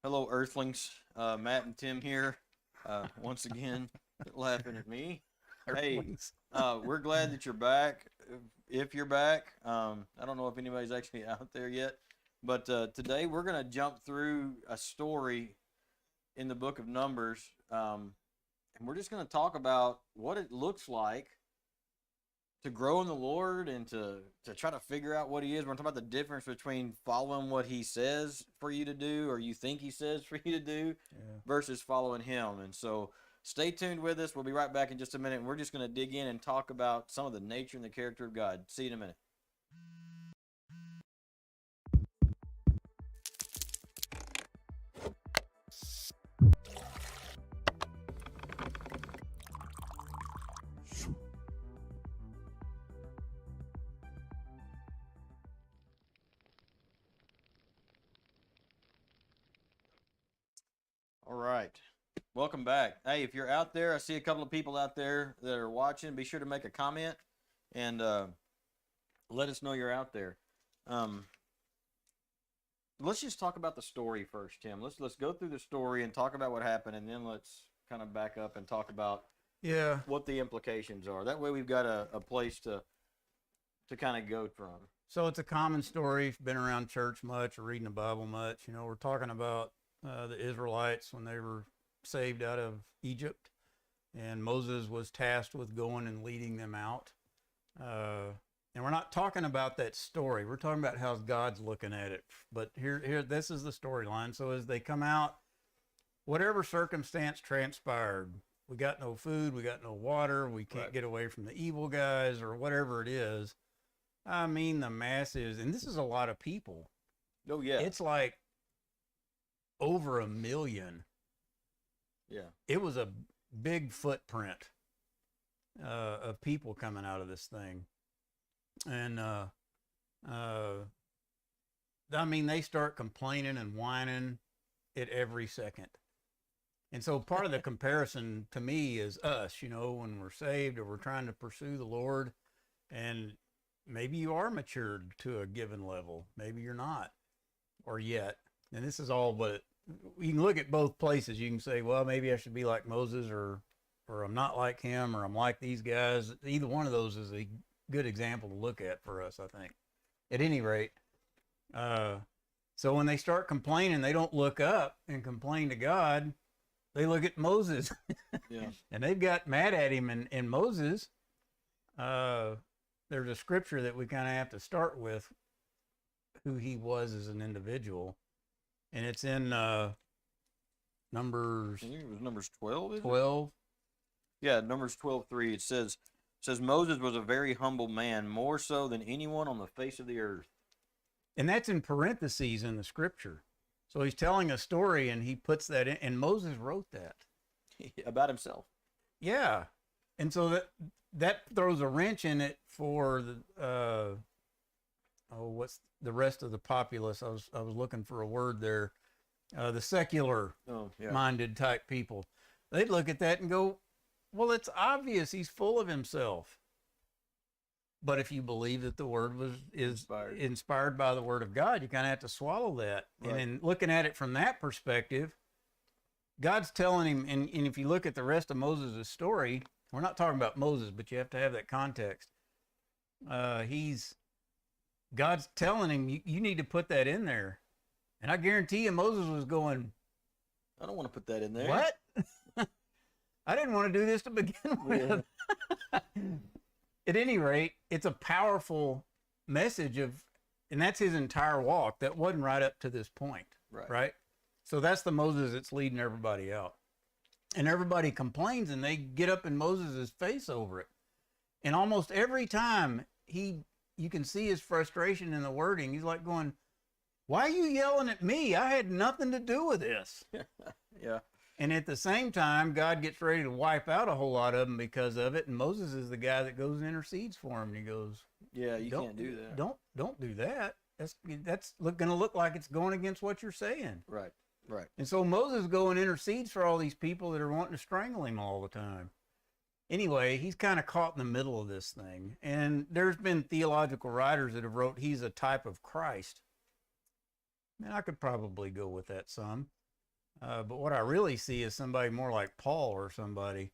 Hello, Earthlings. Matt and Tim here. Once again, laughing at me. Hey, Earthlings. we're glad that you're back. If you're back, I don't know if anybody's actually out there yet, but today we're going to jump through a story in the book of Numbers, and we're just going to talk about what it looks like to grow in the Lord and to try to figure out what He is. We're talking about the difference between following what He says for you to do, or you think He says for you to do, Yeah. versus following Him. And so, stay tuned with us. We'll be right back in just a minute. And we're just going to dig in and talk about some of the nature and the character of God. See you in a minute. All right. Welcome back. Hey, if you're out there, I see a couple of people out there that are watching. Be sure to make a comment and let us know you're out there. Um, let's just talk about the story first, Tim. Let's go through the story and talk about what happened, and then let's kind of back up and talk about Yeah. what the implications are. That way, we've got a place to kind of go from. So it's a common story. If you've been around church much or reading the Bible much, we're talking about the Israelites when they were saved out of Egypt, and Moses was tasked with going and leading them out. And we're not talking about that story. We're talking about how God's looking at it. But here, this is the storyline. So as they come out, whatever circumstance transpired, we got no food, we got no water, we can't Right. get away from the evil guys or whatever it is. I mean, the masses, and this is a lot of people. Oh yeah, It's like over 1 million. yeah, It was a big footprint of people coming out of this thing. And I mean, they start complaining and whining at every second. And so part of the comparison to me is us, when we're saved or we're trying to pursue the Lord, and maybe you are matured to a given level, maybe you're not, or yet. And this is all, but you can look at both places. You can say, well, maybe I should be like Moses, or I'm not like him, or I'm like these guys. Either one of those is a good example to look at for us, I think. At any rate, so when they start complaining, they don't look up and complain to God. They look at Moses. yeah. And they've got mad at him. And Moses, there's a scripture that we kind of have to start with who he was as an individual. And it's in Numbers I think it was Numbers 12. 12. Yeah, Numbers 12:3. It says Moses was a very humble man, more so than anyone on the face of the earth. And that's in parentheses in the scripture. So he's telling a story and he puts that in. And Moses wrote that. About himself. Yeah. And so that throws a wrench in it for the what's the rest of the populace? I was looking for a word there. The secular Oh, yeah. minded type people. They'd look at that and go, well, it's obvious he's full of himself. But if you believe that the word is inspired by the word of God, you kind of have to swallow that. Right. And in looking at it from that perspective, God's telling him, and if you look at the rest of Moses' story, we're not talking about Moses, but you have to have that context. God's telling him, you need to put that in there. And I guarantee you, Moses was going, I don't want to put that in there. what? I didn't want to do this to begin with. At any rate, it's a powerful message and that's his entire walk. That wasn't right up to this point, right? So that's the Moses that's leading everybody out. And everybody complains and they get up in Moses' face over it. And almost every time you can see his frustration in the wording. He's like going, why are you yelling at me? I had nothing to do with this. Yeah. And at the same time, God gets ready to wipe out a whole lot of them because of it. And Moses is the guy that goes and intercedes for him. And he goes, Yeah, you can't do that. Don't do that. That's going to look like it's going against what you're saying. Right. And so Moses goes and intercedes for all these people that are wanting to strangle him all the time. Anyway, he's kind of caught in the middle of this thing. And there's been theological writers that have wrote he's a type of Christ. And I could probably go with that some. But what I really see is somebody more like Paul or somebody.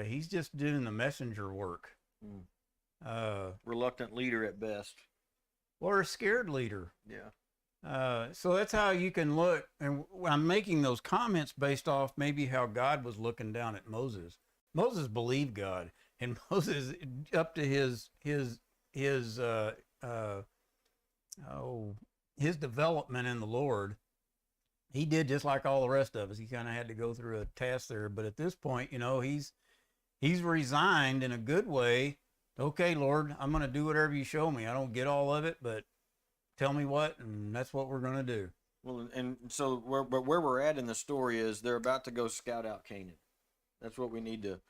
He's just doing the messenger work. Mm. Uh, Reluctant leader at best. or a scared leader. Yeah. So that's how you can look. And I'm making those comments based off maybe how God was looking down at Moses. Moses believed God, and Moses, up to his his development in the Lord, he did just like all the rest of us. He kind of had to go through a task there. But at this point, he's resigned in a good way. Okay, Lord, I'm going to do whatever you show me. I don't get all of it, but tell me what, and that's what we're going to do. Well, and so where we're at in the story is they're about to go scout out Canaan. That's what we need to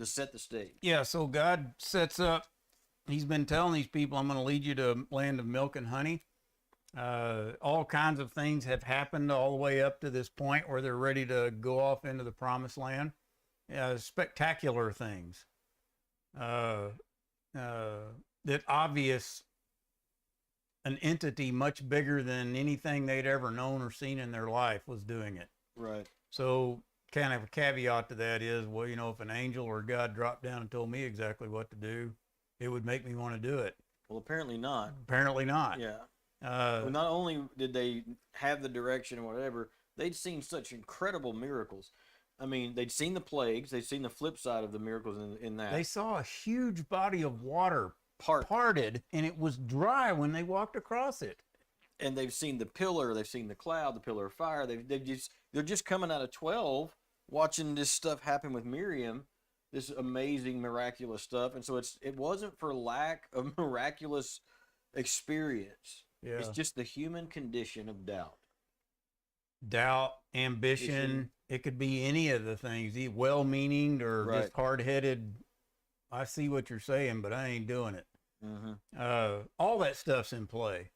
set the stage. Yeah, so God sets up, he's been telling these people, I'm going to lead you to a land of milk and honey. All kinds of things have happened all the way up to this point where they're ready to go off into the promised land. Spectacular things. That obvious, an entity much bigger than anything they'd ever known or seen in their life was doing it. Right. So kind of a caveat to that is, well, if an angel or God dropped down and told me exactly what to do, it would make me want to do it. Well, apparently not. Apparently not. Yeah. Well, not only did they have the direction and whatever, they'd seen such incredible miracles. I mean, they'd seen the plagues. They'd seen the flip side of the miracles in that. They saw a huge body of water parted, and it was dry when they walked across it. And they've seen the pillar. They've seen the cloud, the pillar of fire. They're just coming out of 12, watching this stuff happen with Miriam, this amazing, miraculous stuff. And so it wasn't for lack of miraculous experience. Yeah. It's just the human condition of doubt. Doubt, ambition. It could be any of the things, well-meaning or just hard-headed. I see what you're saying, but I ain't doing it. Mm-hmm. All that stuff's in play.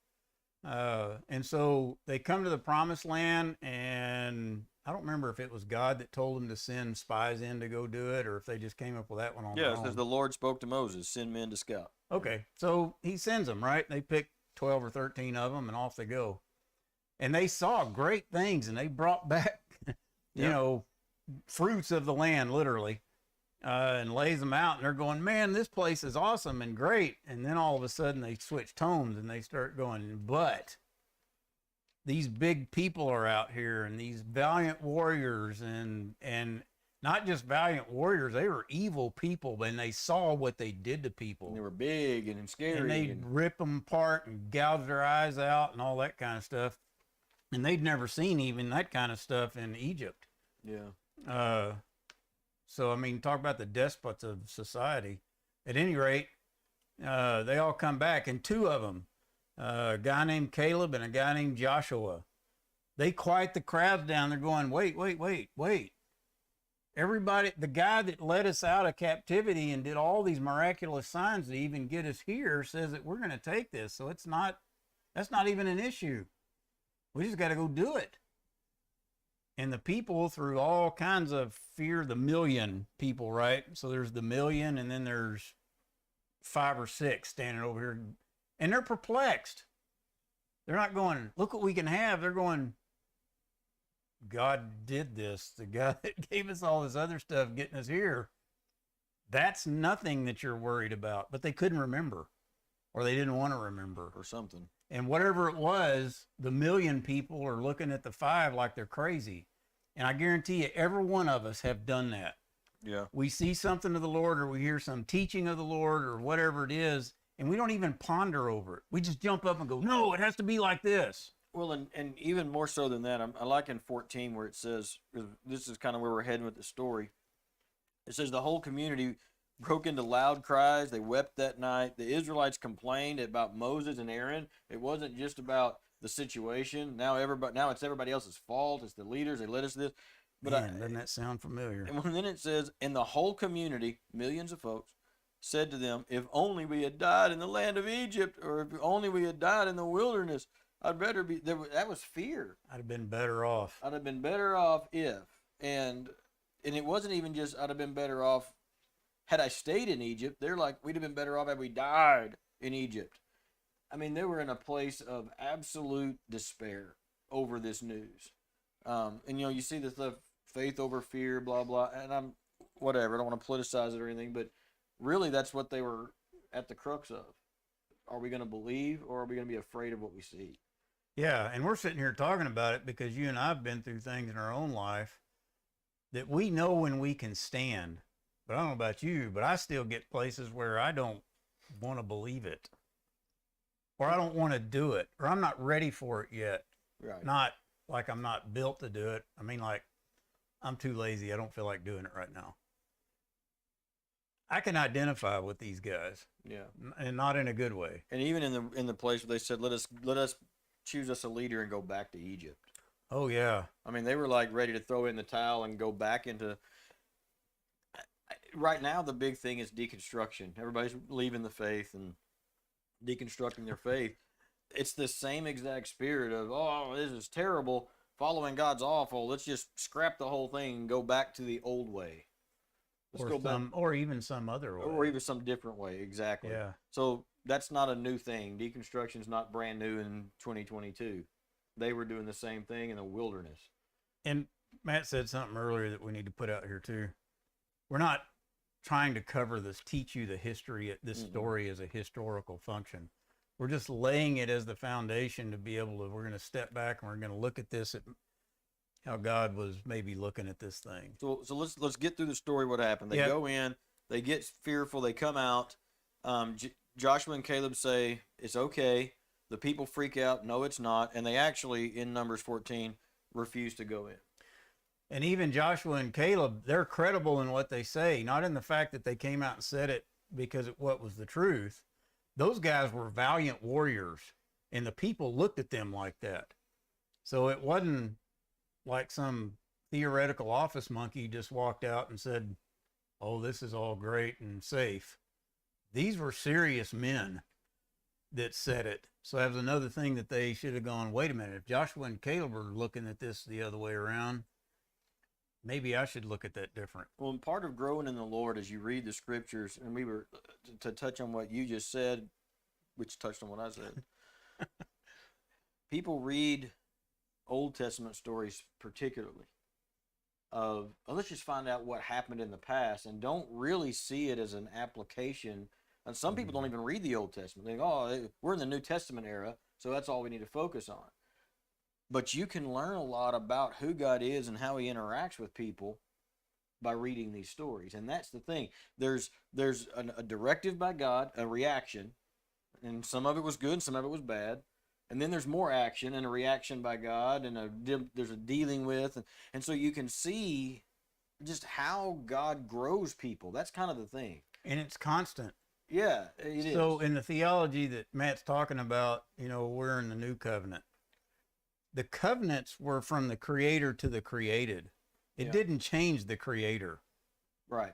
And so they come to the promised land, and I don't remember if it was God that told them to send spies in to go do it, or if they just came up with that one on their own. Yeah, it says the Lord spoke to Moses, send men to scout. Okay, so he sends them, right? They pick 12 or 13 of them, and off they go. And they saw great things, and they brought back, fruits of the land, literally, and lays them out. And they're going, man, this place is awesome and great. And then all of a sudden they switch tones and they start going, but these big people are out here, and these valiant warriors, and not just valiant warriors, they were evil people, and they saw what they did to people. And they were big and scary. And they'd rip them apart and gouge their eyes out and all that kind of stuff. And they'd never seen even that kind of stuff in Egypt. Yeah. So, I mean, talk about the despots of society. At any rate, they all come back, and two of them, a guy named Caleb and a guy named Joshua, they quiet the crowds down. They're going, wait. Everybody, the guy that led us out of captivity and did all these miraculous signs to even get us here says that we're going to take this. So that's not even an issue. We just got to go do it. And the people, through all kinds of fear, the million people, right? So there's the million, and then there's 5 or 6 standing over here, and they're perplexed. They're not going, look what we can have. They're going, God did this. The God that gave us all this other stuff getting us here, that's nothing that you're worried about. But they couldn't remember, or they didn't want to remember. Or something. And whatever it was, the million people are looking at the 5 like they're crazy. And I guarantee you, every one of us have done that. Yeah. We see something of the Lord, or we hear some teaching of the Lord, or whatever it is, and we don't even ponder over it. We just jump up and go, no, it has to be like this. Well, and even more so than that, I like in 14 where it says, this is kind of where we're heading with the story. It says the whole community broke into loud cries. They wept that night. The Israelites complained about Moses and Aaron. It wasn't just about the situation. Now it's everybody else's fault. It's the leaders. They led us to this. But Man, doesn't that sound familiar? And then it says, and the whole community, millions of folks, said to them, if only we had died in the land of Egypt, or if only we had died in the wilderness. I'd better be there. That was fear. I'd have been better off. I'd have been better off if, and it wasn't even just I'd have been better off had I stayed in Egypt. They're like, we'd have been better off had we died in Egypt. I mean, they were in a place of absolute despair over this news. And you see this stuff, faith over fear, blah blah. And I'm whatever. I don't want to politicize it or anything, but really, that's what they were at the crux of. Are we going to believe, or are we going to be afraid of what we see? Yeah, and we're sitting here talking about it because you and I've been through things in our own life that we know when we can stand. But I don't know about you, but I still get places where I don't want to believe it, or I don't want to do it, or I'm not ready for it yet. Right. Not like I'm not built to do it. I mean, like I'm too lazy. I don't feel like doing it right now. I can identify with these guys, Yeah. and not in a good way. And even in the place where they said, let us choose us a leader and go back to Egypt. Oh yeah. I mean, they were like ready to throw in the towel and go back into. Right now, the big thing is deconstruction. Everybody's leaving the faith and deconstructing their faith. It's the same exact spirit of, oh, this is terrible. Following God's awful. Let's just scrap the whole thing and go back to the old way. Let's go back, or even some other way, or even some different way. Exactly. Yeah. So that's not a new thing. Deconstruction is not brand new in 2022. They were doing the same thing in the wilderness. And Matt said something earlier that we need to put out here too. We're not trying to cover this, teach you the history, this story as a historical function. We're just laying it as the foundation to be able to, we're going to step back and we're going to look at this at how God was maybe looking at this thing. So let's get through the story. What happened? They go in, they get fearful, they come out. Joshua and Caleb say it's okay. The people freak out. No, it's not. And they actually, in Numbers 14, refuse to go in. And even Joshua and Caleb, they're credible in what they say, not in the fact that they came out and said it because of what was the truth. Those guys were valiant warriors, and the people looked at them like that. So it wasn't like some theoretical office monkey just walked out and said, oh, this is all great and safe. These were serious men that said it. So that was another thing that they should have gone, wait a minute, if Joshua and Caleb are looking at this the other way around, maybe I should look at that different. Well, part of growing in the Lord as you read the scriptures, and we were to touch on what you just said, which touched on what I said. People read Old Testament stories particularly of, oh, let's just find out what happened in the past, and don't really see it as an application. And some people don't even read the Old Testament. They think, oh, we're in the New Testament era, so that's all we need to focus on. But you can learn a lot about who God is and how he interacts with people by reading these stories. And that's the thing. There's a directive by God, a reaction, and some of it was good, some of it was bad. And then there's more action and a reaction by God, and there's a dealing with. And so you can see just how God grows people. That's kind of the thing. And it's constant. Yeah, it is. So in the theology that Matt's talking about, we're in the new covenant. The covenants were from the creator to the created. It didn't change the creator. Right.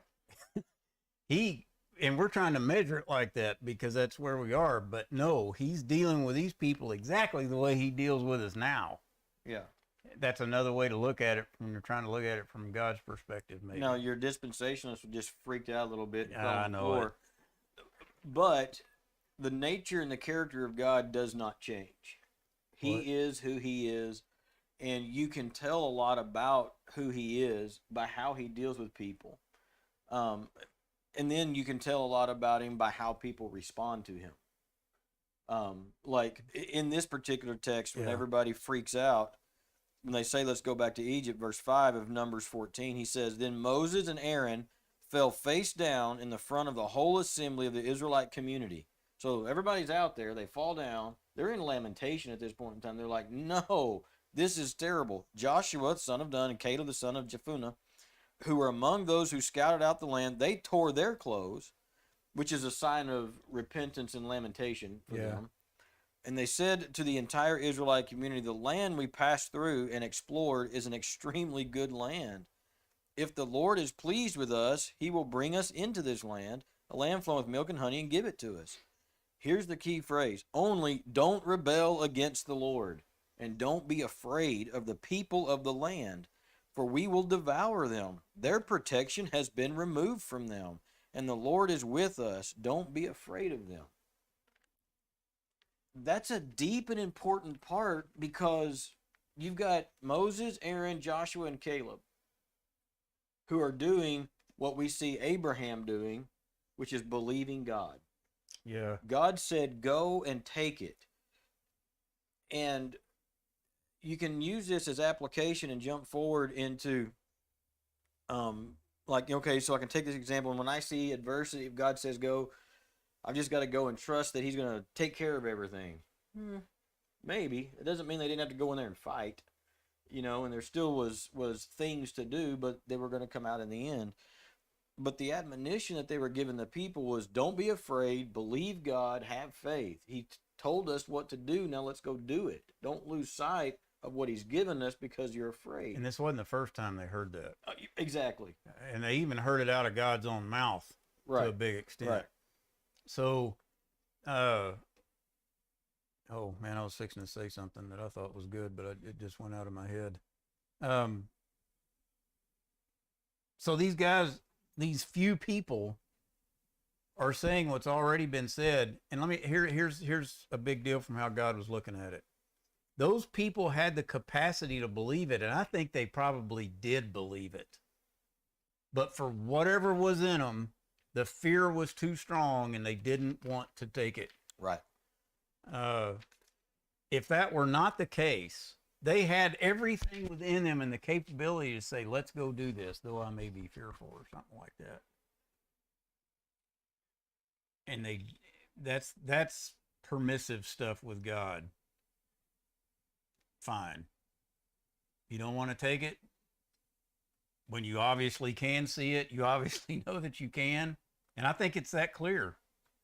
And we're trying to measure it like that because that's where we are. But no, he's dealing with these people exactly the way he deals with us now. Yeah. That's another way to look at it when you're trying to look at it from God's perspective, maybe. Now, your dispensationalists just freaked out a little bit. I know it. But the nature and the character of God does not change. He is who he is, and you can tell a lot about who he is by how he deals with people. And then you can tell a lot about him by how people respond to him. Like in this particular text, when everybody freaks out, when they say, let's go back to Egypt, verse 5 of Numbers 14, he says, then Moses and Aaron fell face down in the front of the whole assembly of the Israelite community. So everybody's out there, they fall down. They're in lamentation at this point in time. They're like, no, this is terrible. Joshua, son of Nun, and Caleb, the son of Jephunneh, who were among those who scouted out the land, they tore their clothes, which is a sign of repentance and lamentation for them. And they said to the entire Israelite community, the land we passed through and explored is an extremely good land. If the Lord is pleased with us, he will bring us into this land, a land flowing with milk and honey, and give it to us. Here's the key phrase. Only don't rebel against the Lord, and don't be afraid of the people of the land, for we will devour them. Their protection has been removed from them, and the Lord is with us. Don't be afraid of them. That's a deep and important part, because you've got Moses, Aaron, Joshua, and Caleb who are doing what we see Abraham doing, which is believing God. Yeah. God said, go and take it. And you can use this as application and jump forward into, like, okay, so I can take this example. And when I see adversity, if God says go, I've just got to go and trust that he's going to take care of everything. Maybe. It doesn't mean they didn't have to go in there and fight, and there still was things to do, but they were going to come out in the end. But the admonition that they were giving the people was, don't be afraid, believe God, have faith. He told us what to do, now let's go do it. Don't lose sight of what he's given us because you're afraid. And this wasn't the first time they heard that. Exactly. And they even heard it out of God's own mouth to a big extent. Right. So, oh man, I was fixing to say something that I thought was good, but it just went out of my head. So these guys, these few people are saying what's already been said. And here's a big deal from how God was looking at it. Those people had the capacity to believe it, and I think they probably did believe it. But for whatever was in them, the fear was too strong, and they didn't want to take it. Right. If that were not the case, they had everything within them and the capability to say, let's go do this, though I may be fearful or something like that. And that's permissive stuff with God. Fine. You don't want to take it? When you obviously can see it, you obviously know that you can. And I think it's that clear.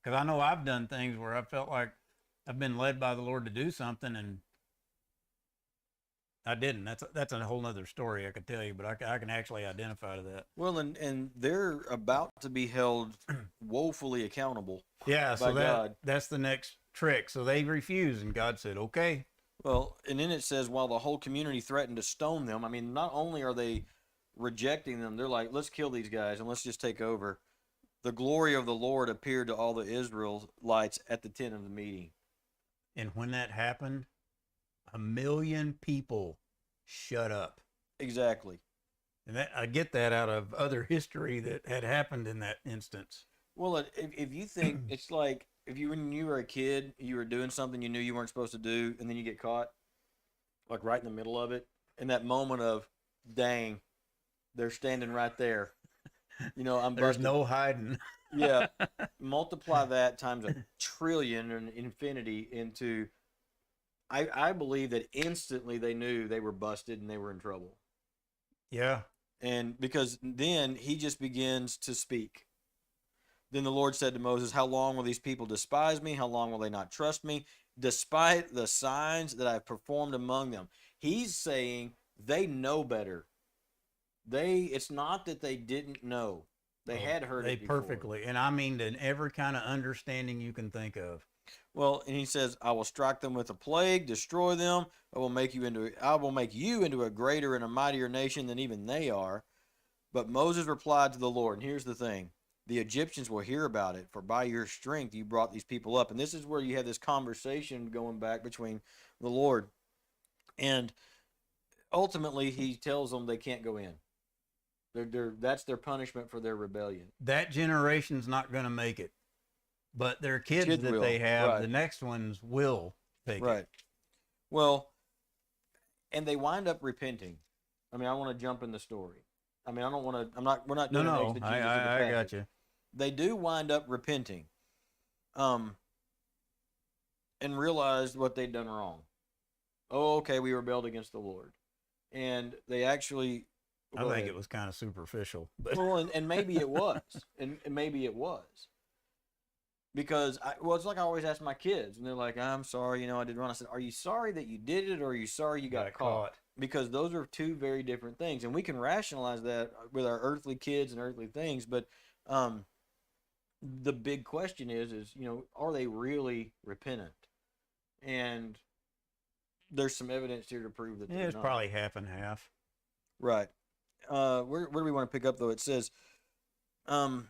Because I know I've done things where I felt like I've been led by the Lord to do something and I didn't. That's a whole nother story I could tell you, but I can actually identify to that. Well, and they're about to be held woefully accountable. Yeah, by God. That's the next trick. So they refused, and God said, okay. Well, and then it says, while the whole community threatened to stone them, I mean, not only are they rejecting them, they're like, let's kill these guys and let's just take over. The glory of the Lord appeared to all the Israelites at the tent of the meeting. And when that happened, 1 million people shut up. Exactly. And I get that out of other history that had happened in that instance. Well, if you think, it's like, when you were a kid, you were doing something you knew you weren't supposed to do, and then you get caught, like right in the middle of it, in that moment of, dang, they're standing right there. I'm There's busted. no hiding. Yeah. Multiply that times 1 trillion and infinity into, I believe that instantly they knew they were busted and they were in trouble. Yeah. And because then he just begins to speak. Then the Lord said to Moses, how long will these people despise me? How long will they not trust me? Despite the signs that I've performed among them. He's saying they know better. It's not that they didn't know. They had heard it before. Perfectly. And I mean, in every kind of understanding you can think of. Well, and he says, I will strike them with a plague, destroy them. I will make you into a greater and a mightier nation than even they are. But Moses replied to the Lord, and here's the thing. The Egyptians will hear about it, for by your strength you brought these people up. And this is where you have this conversation going back between the Lord. And ultimately, he tells them they can't go in. That's their punishment for their rebellion. That generation's not going to make it. But their kids that will. they have, Right. The next ones will take Right. it. Well, and they wind up repenting. I mean, I want to jump in the story. I mean, we're not doing No, an exegesis of the I passage. got you. They do wind up repenting, and realized what they'd done wrong. Oh, okay, we rebelled against the Lord. And they actually... I think it was kind of superficial. But. Well, and maybe it was. and maybe it was. Because, it's like I always ask my kids, and they're like, I'm sorry, I did wrong. I said, are you sorry that you did it, or are you sorry you got caught? Because those are two very different things. And we can rationalize that with our earthly kids and earthly things, but the big question is, are they really repentant? And there's some evidence here to prove that they're not. It's probably half and half. Right. Where do we want to pick up, though? It says... well,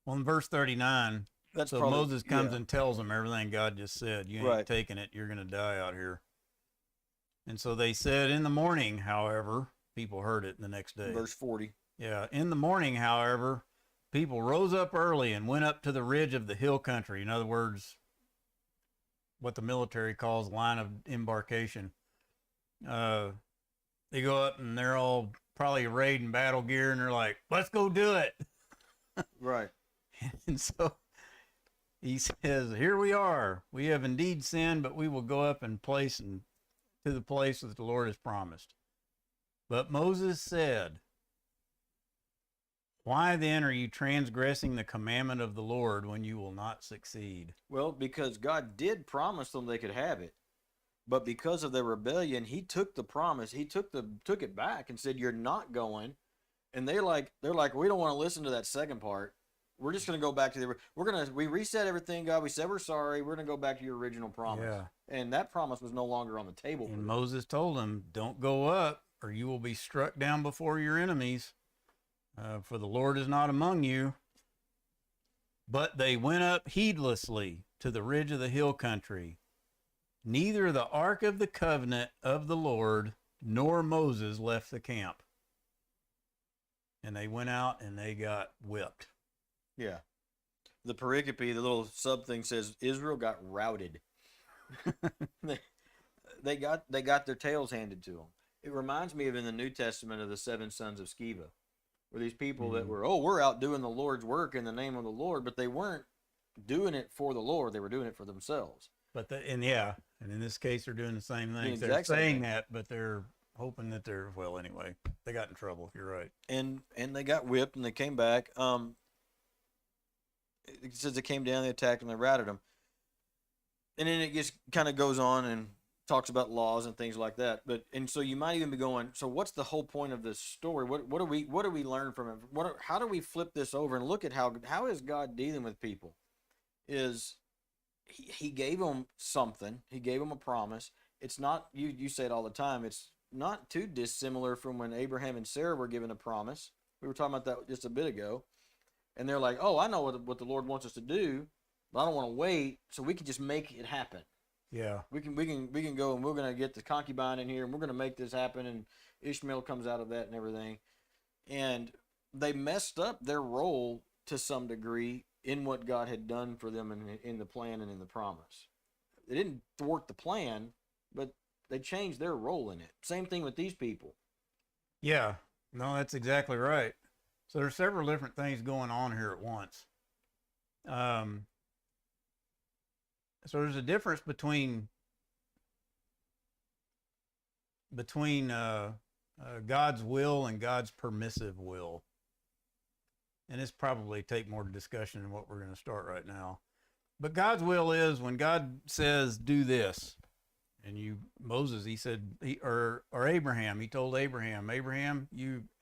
in verse 39... So Moses comes and tells them everything God just said. You ain't taking it. You're going to die out here. And so they said, in the morning, however, people heard it the next day. Verse 40. Yeah. In the morning, however, people rose up early and went up to the ridge of the hill country. In other words, what the military calls line of embarkation. They go up and they're all probably arrayed in battle gear, and they're like, let's go do it. Right. And so he says, here we are. We have indeed sinned, but we will go up and to the place that the Lord has promised. But Moses said, why then are you transgressing the commandment of the Lord when you will not succeed? Well, because God did promise them they could have it. But because of their rebellion, he took the promise, he took it back and said, you're not going. And they're like, we don't want to listen to that second part. We're just going to go back to we reset everything, God. We said we're sorry. We're going to go back to your original promise. Yeah. And that promise was no longer on the table. And Moses told them, don't go up, or you will be struck down before your enemies. For the Lord is not among you. But they went up heedlessly to the ridge of the hill country. Neither the ark of the covenant of the Lord nor Moses left the camp. And they went out and they got whipped. Yeah. The pericope, the little sub thing says Israel got routed. they got their tails handed to them. It reminds me of in the New Testament of the 7 sons of Sceva, where these people that were, we're out doing the Lord's work in the name of the Lord, but they weren't doing it for the Lord. They were doing it for themselves. But and in this case, they're doing the same thing. They're saying that, but they're hoping that anyway, they got in trouble. You're right. And they got whipped and they came back. It says they came down, they attacked them, they routed them. And then it just kind of goes on and talks about laws and things like that. And so you might even be going, so what's the whole point of this story? What do we learn from it? How do we flip this over and look at how is God dealing with people? He gave them something. He gave them a promise. It's not, you say it all the time, it's not too dissimilar from when Abraham and Sarah were given a promise. We were talking about that just a bit ago. And they're like, I know what the Lord wants us to do, but I don't want to wait, so we can just make it happen. Yeah. We can go and we're going to get the concubine in here and we're going to make this happen, and Ishmael comes out of that and everything. And they messed up their role to some degree in what God had done for them in the plan and in the promise. They didn't thwart the plan, but they changed their role in it. Same thing with these people. Yeah. No, that's exactly right. So there's several different things going on here at once. So there's a difference between God's will and God's permissive will. And this probably take more discussion than what we're going to start right now. But God's will is when God says, do this. And Moses, he said, or Abraham, he told Abraham,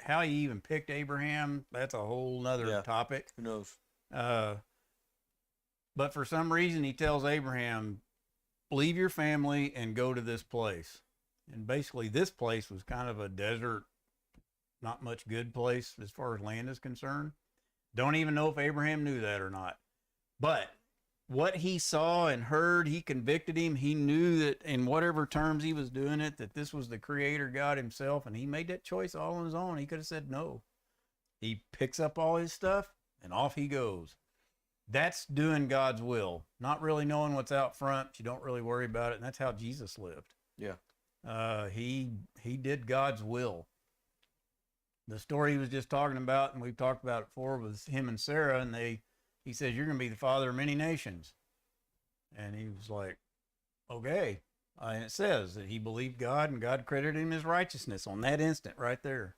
how he even picked Abraham, that's a whole nother topic. Who knows? But for some reason, he tells Abraham, leave your family and go to this place. And basically, this place was kind of a desert, not much good place as far as land is concerned. Don't even know if Abraham knew that or not. But what he saw and heard, he convicted him. He knew that in whatever terms he was doing it, that this was the Creator God himself, and he made that choice all on his own. He could have said no. He picks up all his stuff, and off he goes. That's doing God's will, not really knowing what's out front. You don't really worry about it, and that's how Jesus lived. Yeah. He did God's will. The story he was just talking about, and we've talked about it before, was him and Sarah, and he says, you're going to be the father of many nations. And he was like, okay. And it says that he believed God, and God credited him his righteousness on that instant right there.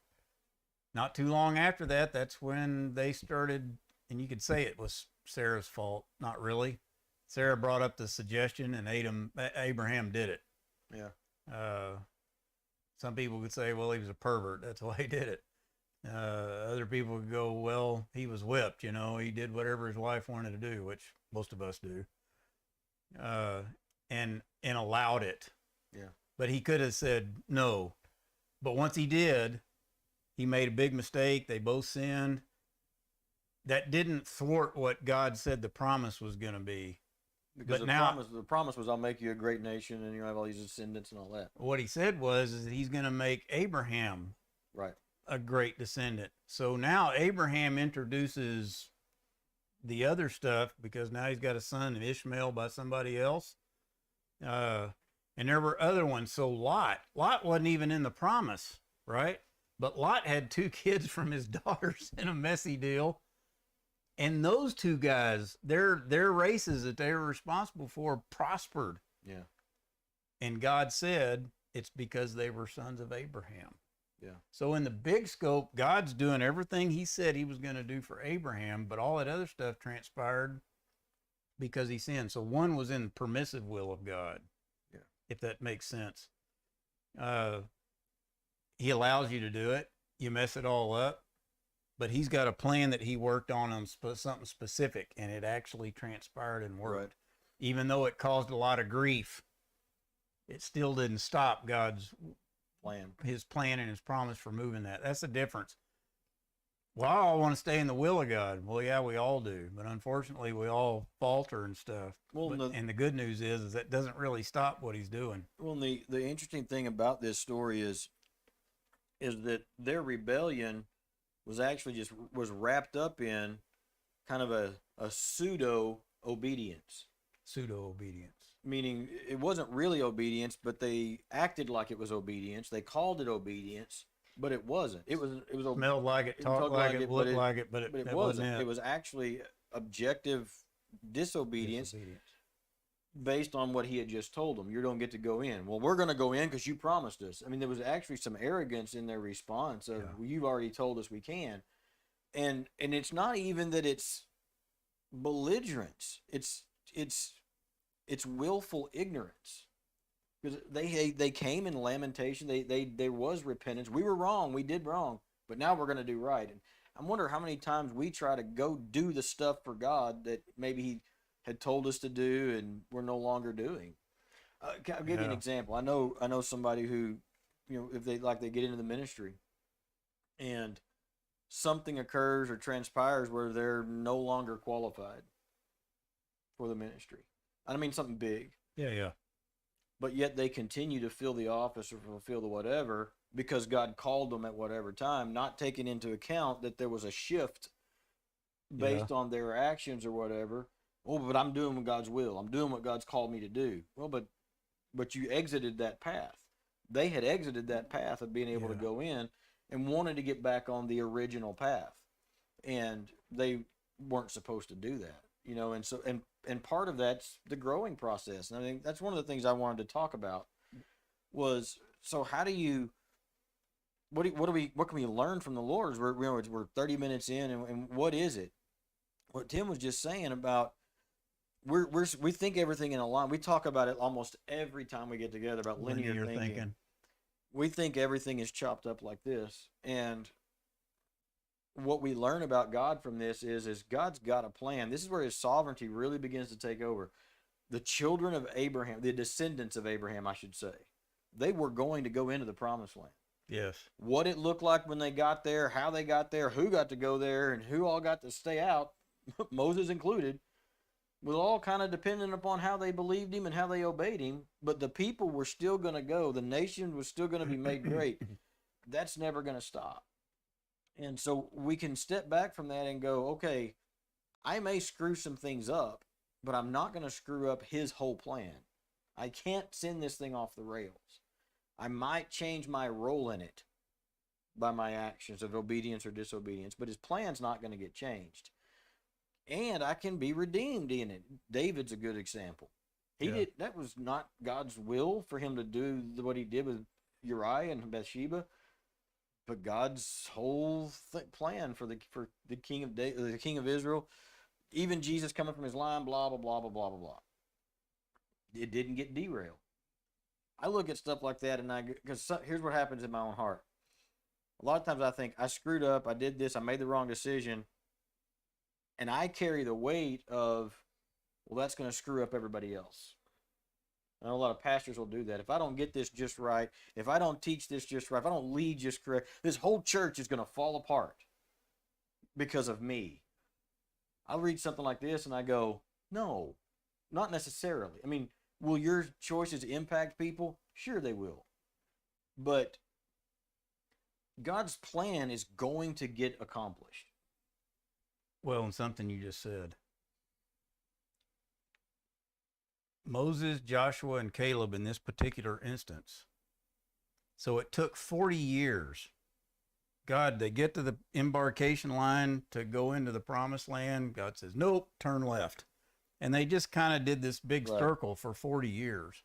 Not too long after that, that's when they started, and you could say it was Sarah's fault. Not really. Sarah brought up the suggestion, and Abraham did it. Yeah. Some people could say, well, he was a pervert. That's why he did it. Other people would go, well, he was whipped. He did whatever his wife wanted to do, which most of us do, and allowed it. Yeah. But he could have said no. But once he did, he made a big mistake. They both sinned. That didn't thwart what God said the promise was going to be. Because But now, the promise was, I'll make you a great nation, and you'll have all these descendants and all that. what he said was is that he's going to make Abraham Right. a great descendant. So now Abraham introduces the other stuff because now he's got a son, Ishmael, by somebody else. And there were other ones. So Lot wasn't even in the promise, right? But Lot had 2 kids from his daughters in a messy deal. And those 2 guys, their races that they were responsible for prospered. Yeah. And God said it's because they were sons of Abraham. Yeah. So in the big scope, God's doing everything he said he was going to do for Abraham, but all that other stuff transpired because he sinned. So one was in the permissive will of God. Yeah. If that makes sense. He allows you to do it. You mess it all up. But he's got a plan that he worked on something specific, and it actually transpired and worked. Right. Even though it caused a lot of grief, it still didn't stop God's Plan. his plan and his promise for moving that. That's the difference. Well, I all want to stay in the will of God. Well, yeah, we all do. But unfortunately, we all falter and stuff. Well, and the good news is that doesn't really stop what he's doing. Well, the interesting thing about this story is that their rebellion was actually was wrapped up in kind of a pseudo obedience. Pseudo obedience. Meaning it wasn't really obedience, but they acted like it was obedience. They called it obedience, but it wasn't. It was Smelled like it, talked like it, looked like it, but it wasn't. It was actually objective disobedience based on what he had just told them. You don't get to go in. Well, we're going to go in because you promised us. I mean, there was actually some arrogance in their response of, well, you've already told us we can. And it's not even that it's belligerence. It's willful ignorance. Because they came in lamentation. There was repentance. We were wrong. We did wrong. But now we're going to do right. And I wonder how many times we try to go do the stuff for God that maybe he had told us to do and we're no longer doing. I'll give you an example. I know somebody who, if they get into the ministry and something occurs or transpires where they're no longer qualified for the ministry. I don't mean something big. Yeah. But yet they continue to fill the office or fulfill the whatever because God called them at whatever time, not taking into account that there was a shift based on their actions or whatever. Oh, but I'm doing God's will. I'm doing what God's called me to do. Well, but you exited that path. They had exited that path of being able to go in and wanted to get back on the original path. And they weren't supposed to do that, and so and part of that's the growing process. And I think that's one of the things I wanted to talk about was, so how do you what can we learn from the Lord? We're 30 minutes in, and what is it? What Tim was just saying about we think everything in a line. We talk about it almost every time we get together about linear thinking. We think everything is chopped up like this, and what we learn about God from this is God's got a plan. This is where his sovereignty really begins to take over. The children of Abraham, the descendants of Abraham, I should say, they were going to go into the promised land. Yes. What it looked like when they got there, how they got there, who got to go there, and who all got to stay out, Moses included, was all kind of dependent upon how they believed him and how they obeyed him. But the people were still going to go. The nation was still going to be made great. That's never going to stop. And so we can step back from that and go, okay, I may screw some things up, but I'm not going to screw up his whole plan. I can't send this thing off the rails. I might change my role in it by my actions of obedience or disobedience, but his plan's not going to get changed. And I can be redeemed in it. David's a good example. That was not God's will for him to do what he did with Uriah and Bathsheba. But God's whole plan for the king of the king of Israel, even Jesus coming from his line, blah blah blah blah blah blah blah. It didn't get derailed. I look at stuff like that, and because here's what happens in my own heart. A lot of times I think I screwed up, I did this, I made the wrong decision, and I carry the weight of, well, that's going to screw up everybody else. I know a lot of pastors will do that. If I don't get this just right, if I don't teach this just right, if I don't lead just correct, this whole church is going to fall apart because of me. I'll read something like this and I go, no, Not necessarily. I mean, will your choices impact people? Sure, they will. But God's plan is going to get accomplished. Well, and something you just said. Moses, Joshua, and Caleb in this particular instance. So it took 40 years. God, they get to the embarkation line to go into the promised land. God says, nope, turn left. And they just kind of did this big Right. circle for 40 years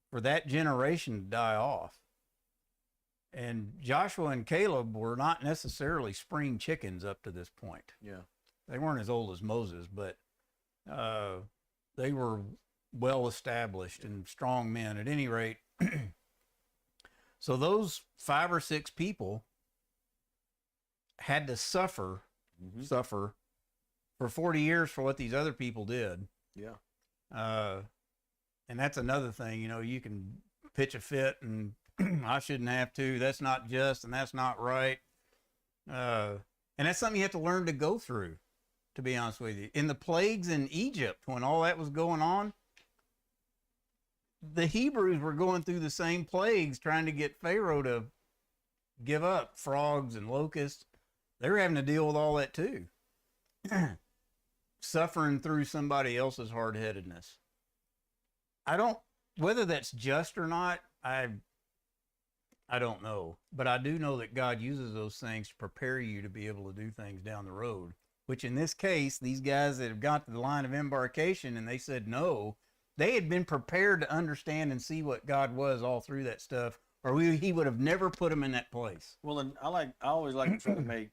for that generation to die off. And Joshua and Caleb were not necessarily spring chickens up to this point. Yeah. They weren't as old as Moses, but they were well established and strong men at any rate. So those 5 or 6 people had to suffer for 40 years for what these other people did. Yeah. And that's another thing, you know, you can pitch a fit and I shouldn't have to, that's not just, and that's not right. And that's something you have to learn to go through, to be honest with you. In the plagues in Egypt, when all that was going on, the Hebrews were going through the same plagues trying to get Pharaoh to give up frogs and locusts. They were having to deal with all that too. Suffering through somebody else's hard-headedness. Whether that's just or not, I don't know. But I do know that God uses those things to prepare you to be able to do things down the road, which in this case, these guys that have got to the line of embarkation and they said no, they had been prepared to understand and see what God was all through that stuff, or he would have never put them in that place. Well, and I always like to try to make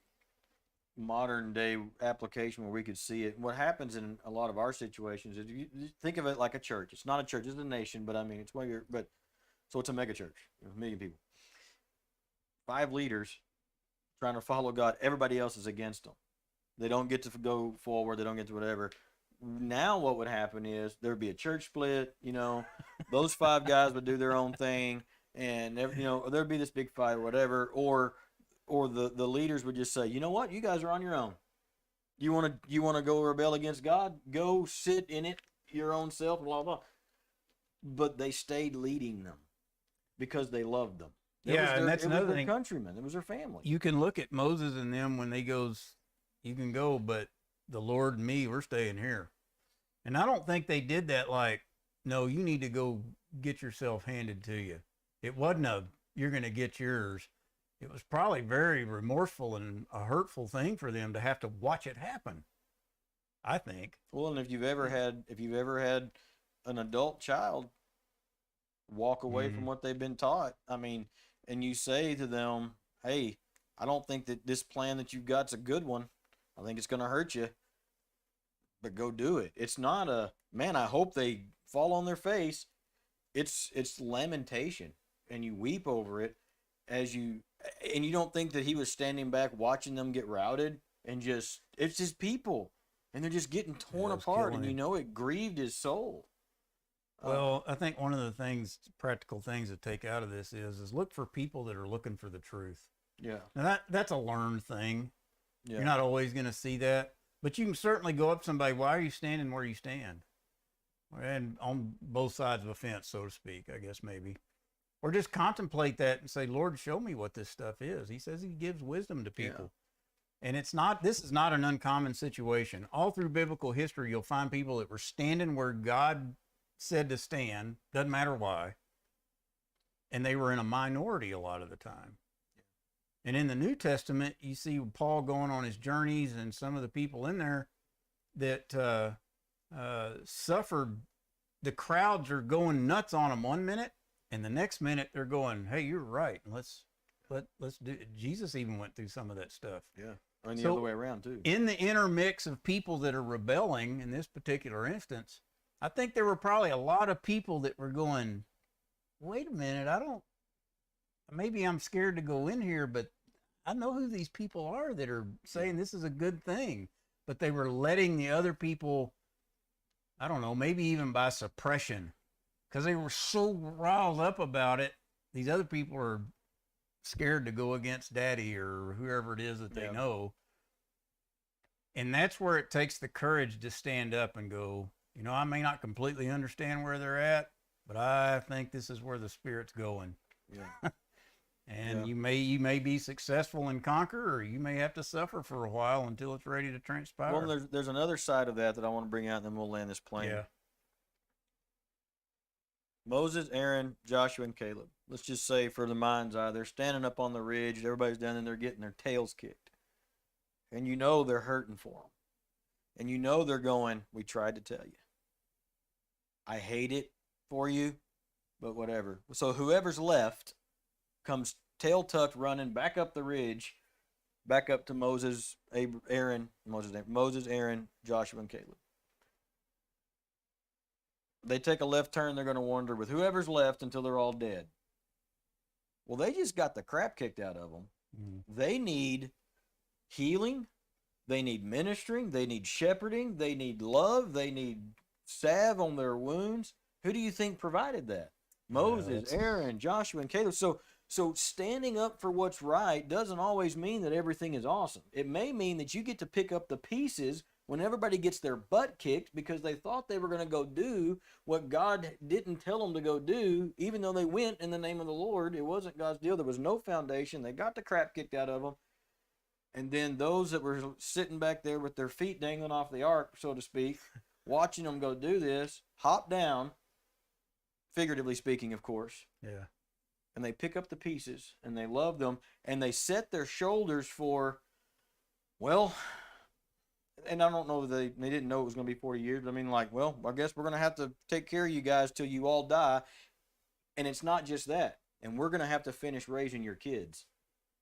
modern day application where we could see it. What happens in a lot of our situations is you think of it like a church. It's not a church, it's a nation, but I mean, it's so it's a mega church, 1 million people. 5 leaders trying to follow God. Everybody else is against them. They don't get to go forward. They don't get to whatever. Now what would happen is there would be a church split, you know, those 5 guys would do their own thing, and you know, there'd be this big fight or whatever, or the leaders would just say, you know what, you guys are on your own. You want to go rebel against God? Go sit in it your own self, blah blah. But they stayed leading them because they loved them. And that's another thing. Countrymen, it was their family. You can look at Moses and them when they goes, you can go, but the Lord and me, we're staying here. And I don't think they did that like, no, you need to go get yourself handed to you. It wasn't you're going to get yours. It was probably very remorseful and a hurtful thing for them to have to watch it happen, I think. Well, and if you've ever had an adult child walk away from what they've been taught, I mean, and you say to them, hey, I don't think that this plan that you've got's a good one. I think it's going to hurt you, but go do it. It's not man, I hope they fall on their face. It's lamentation, and you weep over it and you don't think that he was standing back watching them get routed and it's just people and they're just getting torn apart, and you know, it grieved his soul. Well, I think one of the practical things to take out of this is look for people that are looking for the truth. Yeah. Now that's a learned thing. Yeah. You're not always going to see that, but you can certainly go up to somebody. Why are you standing where you stand? And on both sides of a fence, so to speak, I guess maybe, or just contemplate that and say, Lord, show me what this stuff is. He says he gives wisdom to people. Yeah. And this is not an uncommon situation. All through biblical history, you'll find people that were standing where God said to stand, doesn't matter why, and they were in a minority a lot of the time. And in the New Testament, you see Paul going on his journeys and some of the people in there that suffered. The crowds are going nuts on them 1 minute, and the next minute they're going, hey, you're right. Let's do it. Jesus even went through some of that stuff. Yeah. And the other way around too. In the intermix of people that are rebelling in this particular instance, I think there were probably a lot of people that were going, wait a minute, maybe I'm scared to go in here, but I know who these people are that are saying this is a good thing. But they were letting the other people, I don't know, maybe even by suppression, because they were so riled up about it. These other people are scared to go against daddy or whoever it is that they know. And that's where it takes the courage to stand up and go, You know, I may not completely understand where they're at, but I think this is where the Spirit's going. Yeah. And Yeah. you may be successful and conquer, or you may have to suffer for a while until it's ready to transpire. Well, there's another side of that I want to bring out, and then we'll land this plane. Yeah. Moses, Aaron, Joshua, and Caleb. Let's just say, for the mind's eye, they're standing up on the ridge. Everybody's down in there getting their tails kicked. And you know they're hurting for them. And you know they're going, we tried to tell you. I hate it for you, but whatever. So whoever's left comes tail tucked running back up the ridge, back up to Moses, Aaron, Joshua, and Caleb. They take a left turn, they're going to wander with whoever's left until they're all dead. Well, they just got the crap kicked out of them. They need healing. They need ministering. They need shepherding. They need love. They need salve on their wounds. Who do you think provided that? Moses, Aaron, Joshua, and Caleb. So standing up for what's right doesn't always mean that everything is awesome. It may mean that you get to pick up the pieces when everybody gets their butt kicked because they thought they were going to go do what God didn't tell them to go do, even though they went in the name of the Lord. It wasn't God's deal. There was no foundation. They got the crap kicked out of them. And then those that were sitting back there with their feet dangling off the ark, so to speak, watching them go do this, hop down, figuratively speaking, of course. Yeah. And they pick up the pieces, and they love them, and they set their shoulders for, well, and I don't know that they didn't know it was going to be 40 years, but I mean, like, well, I guess we're going to have to take care of you guys till you all die. And it's not just that. And we're going to have to finish raising your kids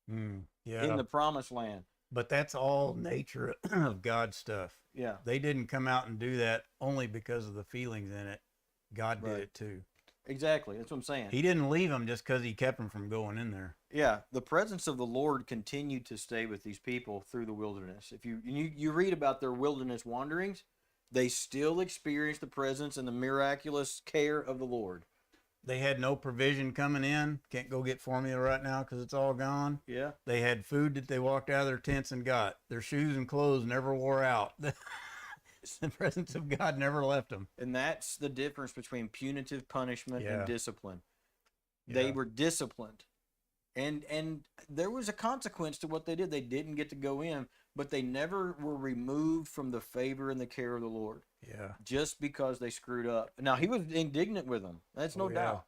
in the promised land. But that's all nature of God stuff. Yeah. They didn't come out and do that only because of the feelings in it. God did it too. Exactly. That's what I'm saying. He didn't leave them just because he kept them from going in there. Yeah. The presence of the Lord continued to stay with these people through the wilderness. If you read about their wilderness wanderings, they still experienced the presence and the miraculous care of the Lord. They had no provision coming in. Can't go get formula right now because it's all gone. Yeah. They had food that they walked out of their tents and got. Their shoes and clothes never wore out. The presence of God never left them. And that's the difference between punitive punishment and discipline. Yeah. They were disciplined. And there was a consequence to what they did. They didn't get to go in, but they never were removed from the favor and the care of the Lord. Yeah. Just because they screwed up. Now, he was indignant with them. That's no doubt.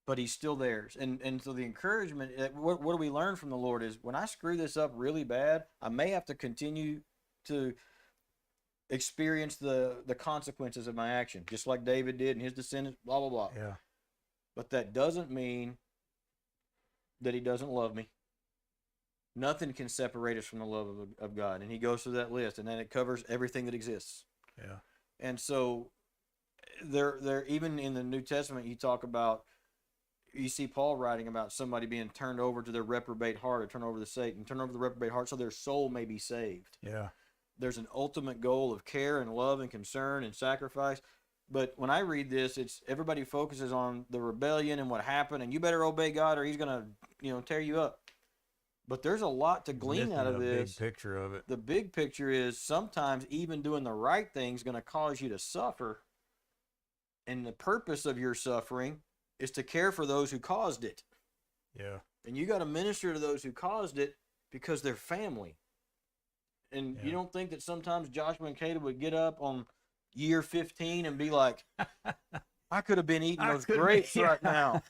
But he's still theirs. And so the encouragement, what do we learn from the Lord is when I screw this up really bad, I may have to continue to experience the consequences of my action, just like David did and his descendants, blah, blah, blah. Yeah. But that doesn't mean that he doesn't love me. Nothing can separate us from the love of God. And he goes through that list, and then it covers everything that exists. Yeah. And so there even in the New Testament, you see Paul writing about somebody being turned over to their reprobate heart, or turn over to Satan, turn over the reprobate heart so their soul may be saved. Yeah. There's an ultimate goal of care and love and concern and sacrifice. But when I read this, it's everybody focuses on the rebellion and what happened, and you better obey God or he's going to, tear you up. But there's a lot to glean out of this. The big picture of it. The big picture is sometimes even doing the right thing is going to cause you to suffer. And the purpose of your suffering is to care for those who caused it. Yeah. And you got to minister to those who caused it because they're family. And you don't think that sometimes Joshua and Caleb would get up on year 15 and be like, I could have been eating those grapes right now.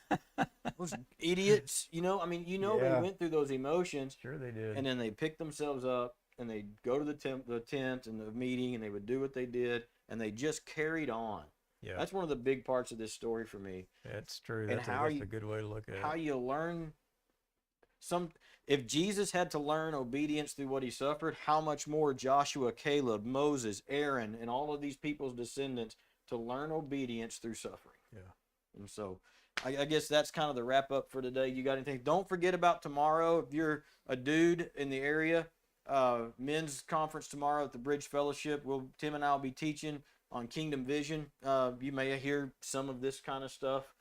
Those idiots, they went through those emotions. Sure they did. And then they picked themselves up and they go to the tent and the meeting and they would do what they did and they just carried on. Yeah. That's one of the big parts of this story for me. That's true. And that's a good way to look at it. How you learn if Jesus had to learn obedience through what he suffered, how much more Joshua, Caleb, Moses, Aaron, and all of these people's descendants to learn obedience through suffering. Yeah. And so I guess that's kind of the wrap up for today. You got anything? Don't forget about tomorrow. If you're a dude in the area, men's conference tomorrow at the Bridge Fellowship. Tim and I will be teaching on Kingdom Vision. You may hear some of this kind of stuff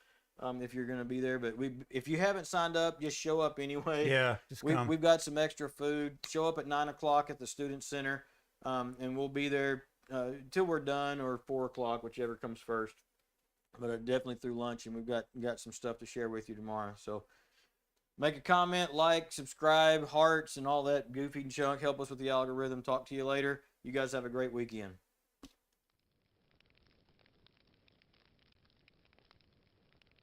if you're going to be there. But if you haven't signed up, just show up anyway. Yeah, just come. We've got some extra food. Show up at 9 o'clock at the Student Center, and we'll be there till we're done, or 4 o'clock, whichever comes first. But definitely through lunch, and we've got some stuff to share with you tomorrow. So make a comment, like, subscribe, hearts, and all that goofy junk. Help us with the algorithm. Talk to you later. You guys have a great weekend.